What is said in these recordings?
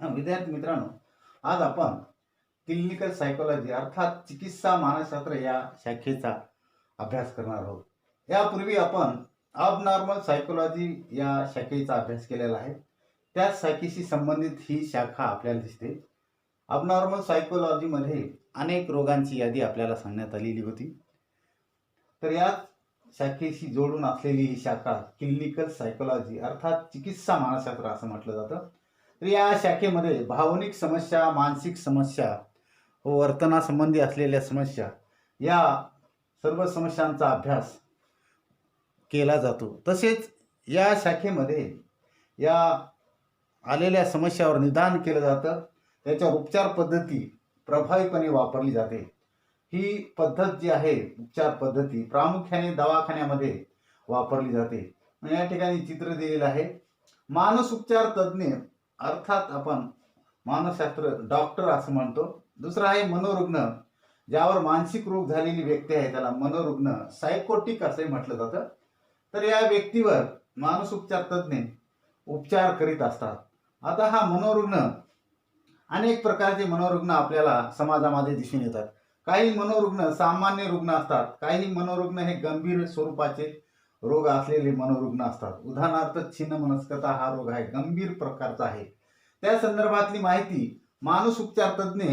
विद्यार्थी मित्रांनो, आज आपण क्लिनिकल सायकोलॉजी अर्थात चिकित्सा मानसशास्त्र या शाखेचा अभ्यास करणार आहोत. यापूर्वी आपण अबनॉर्मल सायकोलॉजी या शाखेचा अभ्यास केलेला आहे. त्याच शाखेशी संबंधित ही शाखा आपल्याला दिसते. अबनॉर्मल सायकोलॉजीमध्ये अनेक रोगांची यादी आपल्याला सांगण्यात आलेली होती. तर याच शाखेशी जोडून असलेली ही शाखा क्लिनिकल सायकोलॉजी अर्थात चिकित्सा मानसशास्त्र असं म्हटलं जातं. तर या शाखेमध्ये भावनिक समस्या, मानसिक समस्या व वर्तनासंबंधी असलेल्या समस्या या सर्व समस्यांचा अभ्यास केला जातो. तसेच या शाखेमध्ये या आलेल्या समस्यावर निदान केलं जातं. त्याच्यावर उपचार पद्धती प्रभावीपणे वापरली जाते. ही पद्धत जी आहे उपचार पद्धती प्रामुख्याने दवाखान्यामध्ये वापरली जाते. या ठिकाणी चित्र दिलेलं आहे. मानसोपचार तज्ज्ञ अर्थात आपण मानसशास्त्र डॉक्टर असं म्हणतो. दुसरा आहे मनोरुग्ण, ज्यावर मानसिक रोग झालेली व्यक्ती आहे त्याला मनोरुग्ण सायकोटिक असे म्हटलं जातं. तर या व्यक्तीवर मानसोपचार तज्ज्ञ उपचार करीत असतात. आता हा मनोरुग्ण अनेक प्रकारचे मनोरुग्ण आपल्याला समाजामध्ये दिसून येतात. काही मनोरुग्ण सामान्य रुग्ण असतात, काही मनोरुग्ण हे गंभीर स्वरूपाचे रोग असलेले मनोरुग्ण असतात. उदाहरणार्थ छिन्नमनस्कता हा रोग आहे, गंभीर प्रकारचा आहे. त्या संदर्भातली माहिती मानसोपचार तज्ज्ञ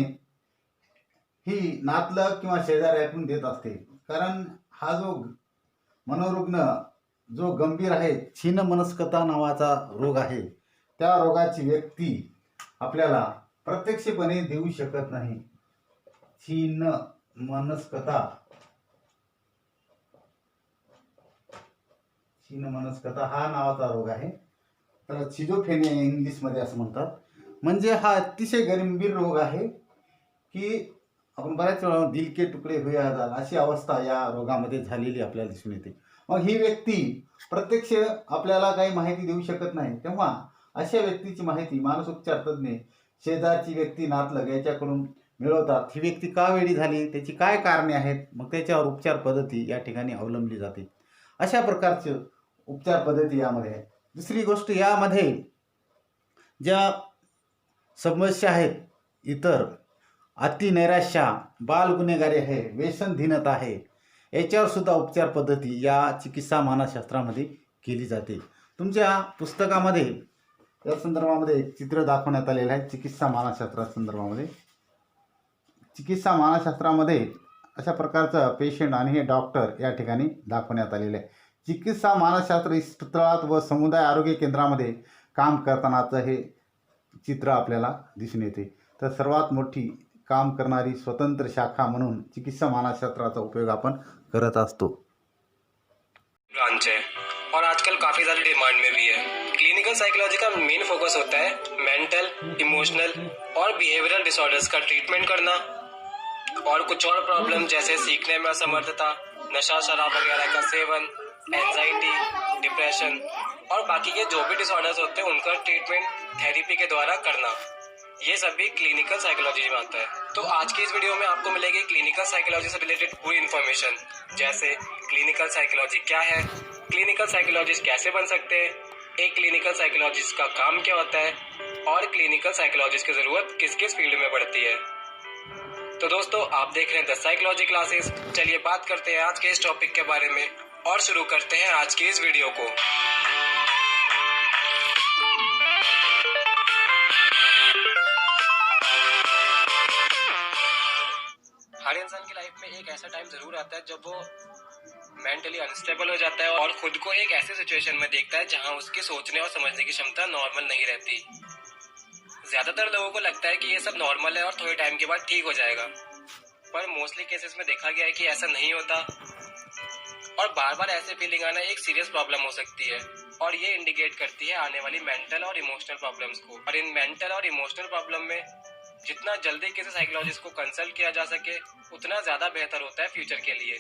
ही नातलग किंवा शेजाऱ्यातून देत असते. कारण हा जो मनोरुग्ण जो गंभीर आहे, छिन्नमनस्कता नावाचा रोग आहे, त्या रोगाची व्यक्ती आपल्याला प्रत्यक्षपणे देऊ शकत नाही. छिन्नमनस्कता हा नावाचा रोग आहे. त्याला शिझोफ्रेनिया इंग्लिशमध्ये असं म्हणतात. म्हणजे हा अतिशय गंभीर रोग आहे की आपण बऱ्याच वेळा दिल के तुकडे हुए हजार अशी अवस्था या रोगामध्ये झालेली आपल्याला दिसून येते. मग ही व्यक्ती प्रत्यक्ष आपल्याला काही माहिती देऊ शकत नाही, तेव्हा अशा व्यक्तीची माहिती मानसोपचार तज्ज्ञ शेजारची व्यक्ती, नातलग याच्याकडून मिळवतात. ही व्यक्ती का वेडी झाली, त्याची काय कारणे आहेत, मग त्याच्यावर उपचार पद्धती या ठिकाणी अवलंबली जाते. अशा प्रकारचे उपचार पद्धती यामध्ये आहे. दुसरी गोष्ट, यामध्ये ज्या समस्या आहेत इतर अतिनैराश्य, बालगुन्हेगारी आहे, व्यसनधीनता आहे, याच्यावर सुद्धा उपचार पद्धती या चिकित्सा मानसशास्त्रामध्ये केली जाते. तुमच्या पुस्तकामध्ये या संदर्भामध्ये एक चित्र दाखवण्यात आलेलं आहे. चिकित्सा मानसशास्त्रा संदर्भामध्ये चिकित्सा मानसशास्त्रामध्ये अशा प्रकारचा पेशंट आणि हे डॉक्टर या ठिकाणी दाखवण्यात आलेले आहे. चिकित्सा मानसशास्त्र इस्पितळात व समुदाय आरोग्य केंद्रामध्ये काम करतानाचं हे चित्र आपल्याला दिसून येते. तर सर्वात मोठी काम करणारी स्वतंत्र शाखा म्हणून चिकित्सा मानसशास्त्राचा उपयोग आपण करत असतो. ब्रांच है और आजकल काफ़ी ज़्यादा डिमांड में भी है। क्लिनिकल साइकोलॉजी का मेन फोकस होता है मेंटल, इमोशनल और बिहेवियरल डिसऑर्डर्स का ट्रीटमेंट करना और कुछ और प्रॉब्लम जैसे सीखने में असमर्थता, नशा शराब वगैरह का सेवन, एंजाइटी, डिप्रेशन और बाकी के जो भी डिसऑर्डर्स होते हैं उनका ट्रीटमेंट थेरेपी के द्वारा करना, ये सभी क्लिनिकल साइकोलॉजी में आता है। तो आज की इस वीडियो में आपको मिलेगी क्लिनिकल साइकोलॉजी से रिलेटेड पूरी इन्फॉर्मेशन, जैसे क्लिनिकल साइकोलॉजी क्या है, क्लिनिकल साइकोलॉजिस्ट कैसे बन सकते हैं, एक क्लिनिकल साइकोलॉजिस्ट का काम क्या होता है और क्लिनिकल साइकोलॉजिस्ट की जरूरत किस किस फील्ड में पड़ती है। तो दोस्तों, आप देख रहे हैं द साइकोलॉजी क्लासेस। चलिए बात करते हैं आज के इस टॉपिक के बारे में और शुरू करते हैं आज की इस वीडियो को। हर इंसान की लाइफ में एक ऐसा टाइम जरूर आता है जब वो मेंटली अनस्टेबल हो जाता है और खुद को एक ऐसी सिचुएशन में देखता है जहां उसकी सोचने और समझने की क्षमता नॉर्मल नहीं रहती। ज्यादातर लोगों को लगता है कि ये सब नॉर्मल है और थोड़े टाइम के बाद ठीक हो जाएगा, पर मोस्टली केसेस में देखा गया है कि ऐसा नहीं होता और बार बार ऐसे फीलिंग आना एक सीरियस प्रॉब्लम हो सकती है और ये इंडिकेट करती है आने वाली मेंटल और इमोशनल प्रॉब्लम्स को। और इन मेंटल और इमोशनल प्रॉब्लम में जितना जल्दी किसी साइकोलॉजिस्ट को कंसल्ट किया जा सके उतना ज्यादा बेहतर होता है फ्यूचर के लिए।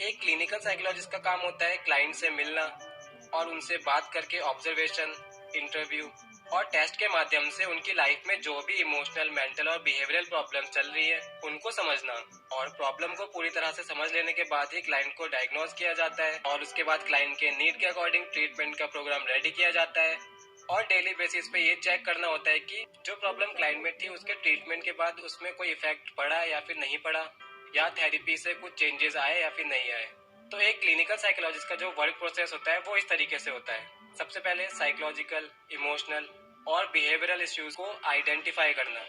एक क्लिनिकल साइकोलॉजिस्ट का काम होता है क्लाइंट से मिलना और उनसे बात करके ऑब्जर्वेशन, इंटरव्यू और टेस्ट के माध्यम से उनकी लाइफ में जो भी इमोशनल, मेंटल और बिहेवियरल प्रॉब्लम चल रही है उनको समझना, और प्रॉब्लम को पूरी तरह से समझ लेने के बाद ही क्लाइंट को डायग्नोज किया जाता है और उसके बाद क्लाइंट के नीड के अकॉर्डिंग ट्रीटमेंट का प्रोग्राम रेडी किया जाता है और डेली बेसिस पे ये चेक करना होता है कि जो प्रॉब्लम क्लाइंट में थी उसके ट्रीटमेंट के बाद उसमें कोई इफेक्ट पड़ा या फिर नहीं पड़ा, या थेरेपी से कुछ चेंजेस आए या फिर नहीं आए। तो एक क्लिनिकल साइकोलॉजिस्ट का जो वर्क प्रोसेस होता है वो इस तरीके से होता है। सबसे पहले साइकोलॉजिकल, इमोशनल और बिहेवियरल इश्यूज को आइडेंटिफाई करना,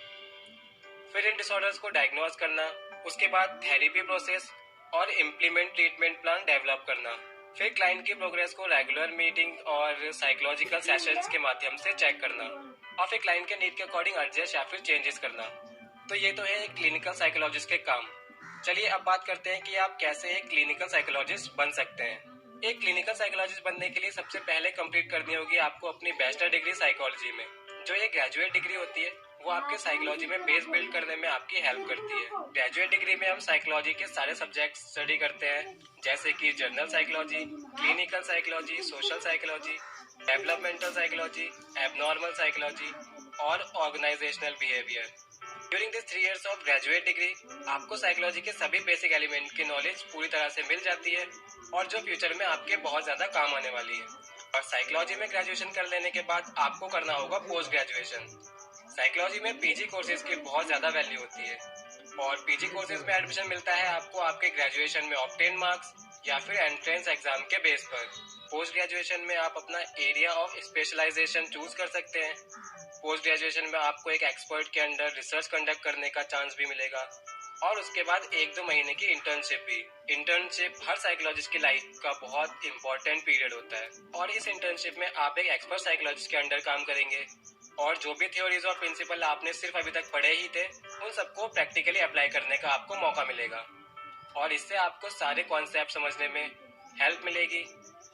फिर इन डिसऑर्डर्स को डायग्नोज करना, उसके बाद थेरेपी प्रोसेस और इम्प्लीमेंट ट्रीटमेंट प्लान डेवलप करना, फिर क्लाइंट की प्रोग्रेस को रेगुलर मीटिंग और साइकोलॉजिकल सेशंस के माध्यम से चेक करना, और फिर क्लाइंट के नीड के अकॉर्डिंग एडजस्ट या फिर चेंजेस करना। तो ये तो है एक क्लिनिकल साइकोलॉजिस्ट के काम। चलिए अब बात करते हैं कि आप कैसे एक क्लिनिकल साइकोलॉजिस्ट बन सकते हैं। एक क्लिनिकल साइकोलॉजिस्ट बनने के लिए सबसे पहले कंप्लीट करनी होगी आपको अपनी बैचलर डिग्री साइकोलॉजी में। जो ये ग्रेजुएट डिग्री होती है वो आपके साइकोलॉजी में बेस बिल्ड करने में आपकी हेल्प करती है। ग्रेजुएट डिग्री में हम साइकोलॉजी के सारे सब्जेक्ट स्टडी करते हैं, जैसे कि general psychology, clinical psychology, social psychology, developmental psychology, abnormal psychology और organisational behaviour. During this 3 years of graduate degree आपको साइकोलॉजी के सभी बेसिक एलिमेंट की नॉलेज पूरी तरह से मिल जाती है, और जो फ्यूचर में आपके बहुत ज्यादा काम आने वाली है। और साइकोलॉजी में ग्रेजुएशन कर लेने के बाद आपको करना होगा पोस्ट ग्रेजुएशन। साइकोलॉजी में पीजी कोर्सेज की बहुत ज्यादा वैल्यू होती है, और पीजी कोर्सेज में एडमिशन मिलता है आपको आपके ग्रेजुएशन में ऑब्टेन मार्क्स या फिर एंट्रेंस एग्जाम के बेस पर। पोस्ट ग्रेजुएशन में आप अपना एरिया ऑफ स्पेशलाइजेशन चूज कर सकते हैं। पोस्ट ग्रेजुएशन में आपको एक एक्सपर्ट के अंडर रिसर्च कंडक्ट करने का चांस भी मिलेगा, और उसके बाद 1-2 महीने की इंटर्नशिप भी। इंटर्नशिप हर साइकोलॉजिस्ट की लाइफ का बहुत इंपॉर्टेंट पीरियड होता है, और इस इंटर्नशिप में आप एक एक्सपर्ट साइकोलॉजिस्ट के अंडर काम करेंगे, और जो भी थ्योरीज और प्रिंसिपल आपने सिर्फ अभी तक पढ़े ही थे उन सबको प्रैक्टिकली अप्लाई करने का आपको मौका मिलेगा, और इससे आपको सारे कॉन्सेप्ट समझने में हेल्प मिलेगी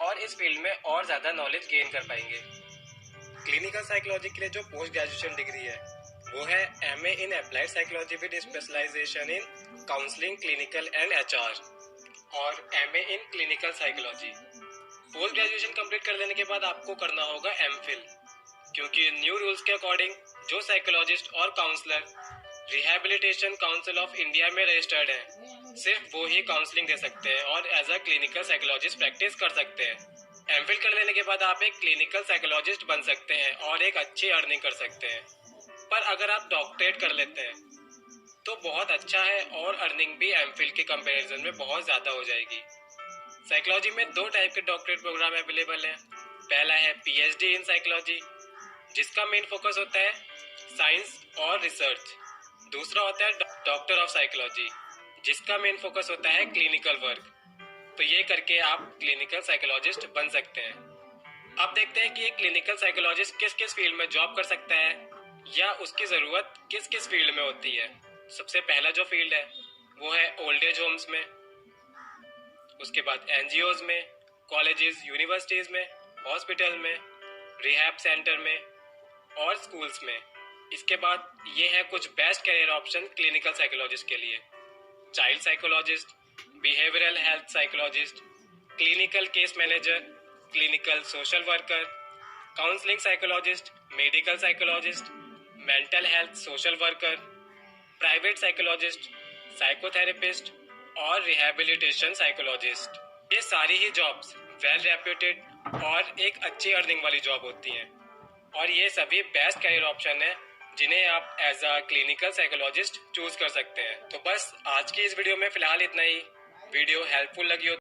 और इस फील्ड में और ज्यादा नॉलेज गेन कर पाएंगे। क्लिनिकल साइकोलॉजी के लिए जो पोस्ट ग्रेजुएशन डिग्री है वो है MA in applied psychology with specialisation in counselling, clinical and HR, और MA in clinical psychology. Post graduation complete कर लेने के बाद आपको करना होगा MPhil, क्योंकि न्यू रूल्स के अकॉर्डिंग जो साइकोलॉजिस्ट और counsellor rehabilitation council of India में रजिस्टर्ड हैं, सिर्फ वो ही काउंसलिंग दे सकते हैं और as a clinical psychologist practice कर सकते हैं। MPhil कर लेने के बाद आप एक क्लिनिकल साइकोलॉजिस्ट बन सकते हैं और एक अच्छी अर्निंग कर सकते हैं। पर अगर आप डॉक्टरेट कर लेते हैं तो बहुत अच्छा है, और अर्निंग भी MPhil के कंपैरिजन में बहुत ज़्यादा हो जाएगी। साइकोलॉजी में 2 टाइप के डॉक्टरेट प्रोग्राम अवेलेबल हैं। पहला है PhD इन साइकोलॉजी, जिसका मेन फोकस होता है साइंस और रिसर्च। दूसरा होता है डॉक्टर ऑफ साइकोलॉजी, जिसका मेन फोकस होता है क्लिनिकल वर्क। तो ये करके आप क्लिनिकल साइकोलॉजिस्ट बन सकते हैं। अब देखते हैं कि एक क्लिनिकल साइकोलॉजिस्ट किस किस फील्ड में जॉब कर सकता है, या उसकी ज़रूरत किस किस फील्ड में होती है। सबसे पहला जो फील्ड है वो है ओल्ड एज होम्स में, उसके बाद NGOs में, कॉलेजेस, यूनिवर्सिटीज़ में, हॉस्पिटल में, रिहैब सेंटर में और स्कूल्स में। इसके बाद ये है कुछ best career option clinical psychologist के लिए: child psychologist, behavioural health psychologist, clinical case manager, clinical social worker, counselling psychologist, medical psychologist, mental health social worker, private psychologist, psychotherapist और रिहैबिलिटेशन साइकोलॉजिस्ट। ये सारी ही जॉब्स वेल रेप्यूटेड और एक अच्छी earning वाली job होती हैं, और ये सभी बेस्ट करियर ऑप्शन है जिन्हें आप as a clinical psychologist choose कर सकते हैं। तो बस आज की इस वीडियो में फिलहाल इतना ही। वीडियो हेल्पफुल लगी हो